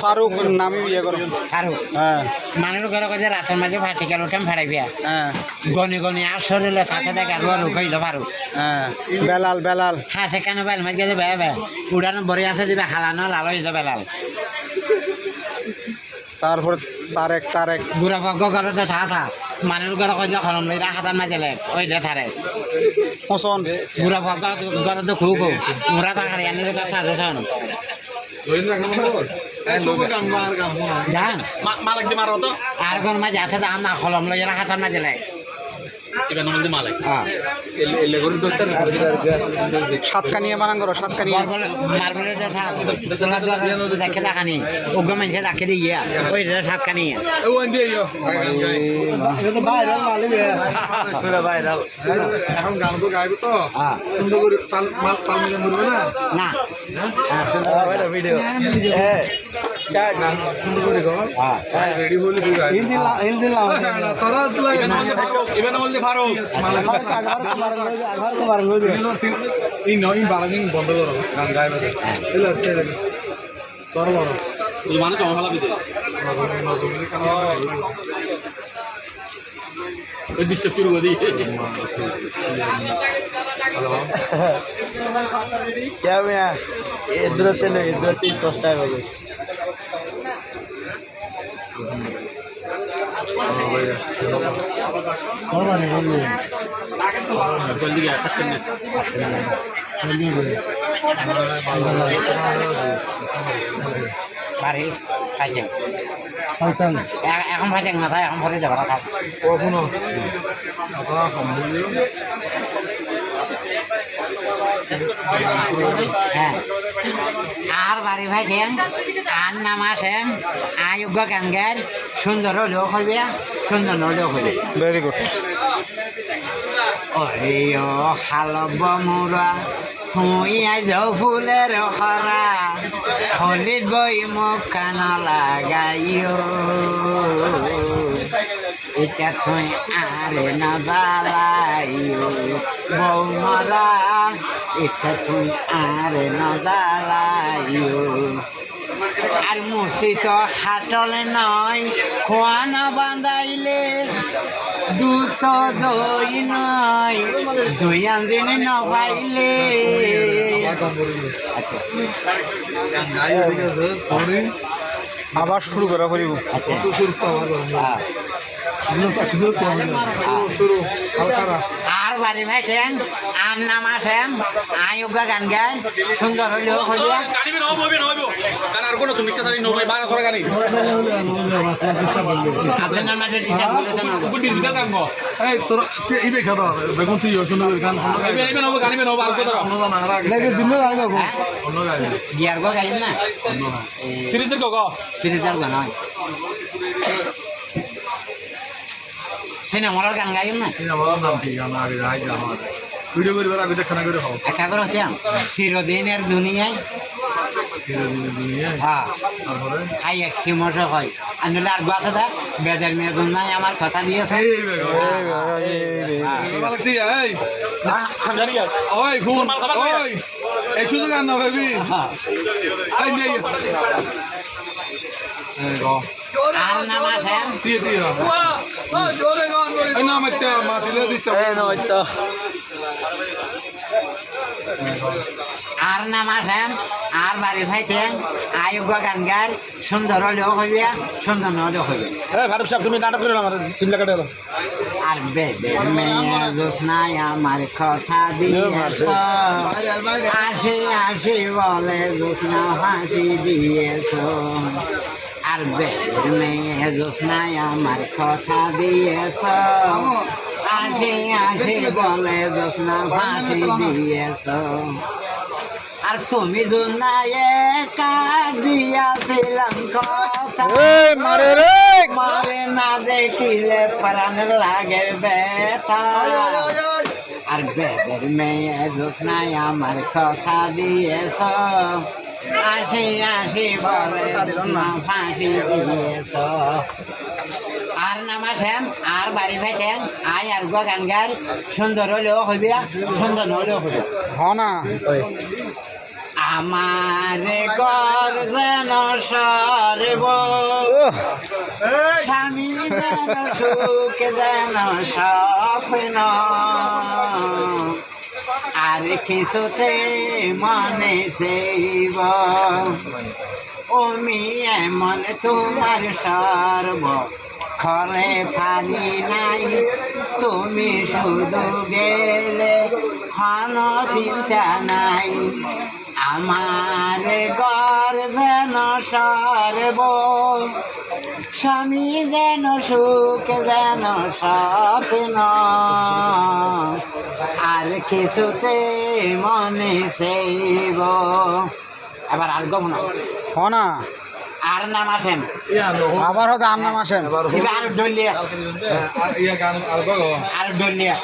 ফারুক নামে ইয়ে করো ফারুক হ্যাঁ মানুষ ঘরে কাছে রাতের মাঝে ভার্টিক্যাল উঠাম ফাড়াইবিয়া হ্যাঁ গনে গনে আর শরীরে থাকে দেখে আর রুক হইল ফারুক হ্যাঁ বেলাল বেলাল হ্যাঁ সেখানে বেল মাঝে গেছে বেয়া বেয়া উড়ানো বড়ি আছে দিবে খালানো লাল হইতে বেলাল তারপর তারেক তারেক গুড়া পক্ষ ঘরতে থাকা মানুষ ঘরে কইলে খলম লই হাতার মাঝে লেখ ওই দে থারে হোসন গুড়া পক্ষ ঘরতে খুব খুব মুরা থাকার আনিলে কথা দেখুন মালিক দি মারো তো আর কোন মাঝে আছে আমার খলম লই হাতার মাঝে লেখ সাতকানিয়া মারাং করো সাতকানিয়া মার্বেলের দেখে দেখানি ওগ্য মানুষের রাখে দিয়ে ওই সাতখানি এখন গান তো গাইব তো সুন্দর করে তাল মিলে মরবে না না ভিডিও স্টার্ট না সুন্দর করে গো রেডি হলে তুই গাই হিন্দি লাও তোরা ইভেন বলতে পারো এই নয় বারাঙ্গিং বন্ধ করো গান গাইবে এলা তোর বড় তুই মানে জমা ফেলা দিতে ওই ডিস্টার্ব শুরু করে দিই क्या भैया इधर से लो इधर से सस्ता है বাড়ি খাইছেন এখন খাইছেন না এখন ফলে যাবার খাই কখনো হ্যাঁ আর বাড়ি ভাইছেন আর নাম আসেন আয়োগ্য গানগার সুন্দর হলেও হইবে সুন্দর নলেও হইবে ভেরি গুড ওরে ও হালব মোরা তুই আজ ফুলের খরা হলিত গই মুখ কান লাগাইও এটা তুই আরে না জ্বালাইও বউ মরা এটা তুই আরে না জ্বালাইও আর মুসি তো হাটলে নয় খোয়া না বান্ধাইলে দুধ দই নয় দুই দিন ন পাইলে আবার শুরু করা করিব আর বাড়ি ভাইছেন আর নাম আসেন আয়োগ্য গান গান সুন্দর হইলেও হইবে আপনার মাঝে এই তোর এই দেখা তো দেখুন তুই সুন্দর করে গান গিয়ার গো গাইব না সিরিজের গো সিরিজের গান হয় সিনেমার গান গাইব না ভিডিও করিবার আগে দেখা না করে হও একটা করে হচ্ছে চিরদিনের দুনিয়ায় হ্যাঁ হাই একটি মশা হয় আনলে আর বাসা দা বেদের মেয়ে নাই আমার কথা দিয়েছে ওই ফোন ওই এই সুযোগ আন না ভাবি আর নাম আছে আর নাম আছে আর বাড়ি ভাইতে আয়োগ্য গান গার সুন্দর হলেও হইবে সুন্দর নহলেও হইবে ভারত সাহেব তুমি নাটক করে আমার 3 লাখ টাকা আর বেদের মেয়ে জোসনায় আমার কথা দিয়েছ আসি আসি বলে জোসনা হাসি দিয়েছ আর বেদের মেয়ে জোসনায় আমার কথা দিয়েছ আসি আসি বলে জোসনা হাসি দিয়েছ আর তুমি দুনায় দিয়াছিলাম কথা মারে রে মারে না দেখিলে প্রাণ লাগে ব্যথা আর বেদের মেয়ে জোসনায় আমার কথা দিয়েছ আসি আসি বলে ফাঁসি দিয়েছ আর নামা শ্যাম আর বাড়ি ভাইতেন আয় আর গো গান গার সুন্দর হলেও হইবে সুন্দর নহলেও হইবে হ না আমার ঘর যেন সরব স্বামী যেন সুখ যেন স্বপ্ন আর কিছুতে মনে সেইব ওমি এমন তোমার সর্ব খলে ফানি নাই তুমি শুধু গেলে হন চিন্তা নাই আমার ঘর যেন সর্ব স্বামী যেন সুখ যেন স্বপ্ন আর কিছুতে মনে সেইব এবার আর গম না হনা আর নাম আসেন আবার হয়তো আর নাম আসেন আর ডলিয়া আর ডলিয়া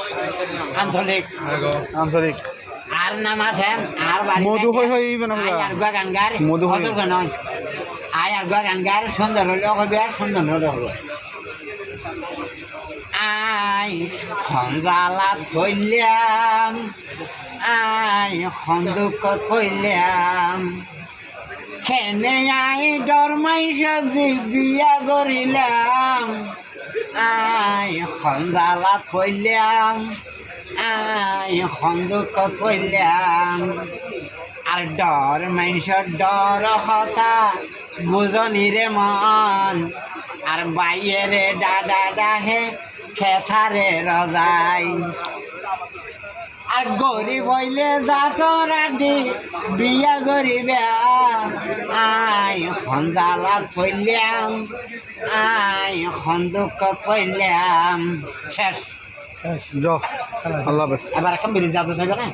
আঞ্চলিক আঞ্চলিক আর নাম আসেন আর বাড়ি মধু হই হই মানে আর গুয়া গান গার মধু হই। অত নয় আয় আর গুয়া গান গার সুন্দর হলে হবে আর সুন্দর হলে হবে আয় খঞ্জালা থইলাম আয় খন্দুক থইলাম খেনে আয় ডরমাইশ বিয়া করিলাম আয় খঞ্জালা থইলাম আয় খন্দুক থইলাম আর ডর মানুষের ডর কথা বুঝনি রে মন আর বাইরে ডাডা ডাহে খেথারে রজাই আর গরিব হইলে যাতরাডি বিয়া গরিবে আয় খঞ্জালা থইলাম আয় খন্দুক থইলাম শেষ জ আল্লাহ হাফেজ এবার এখন বেরিয়ে যাতে থাকবে না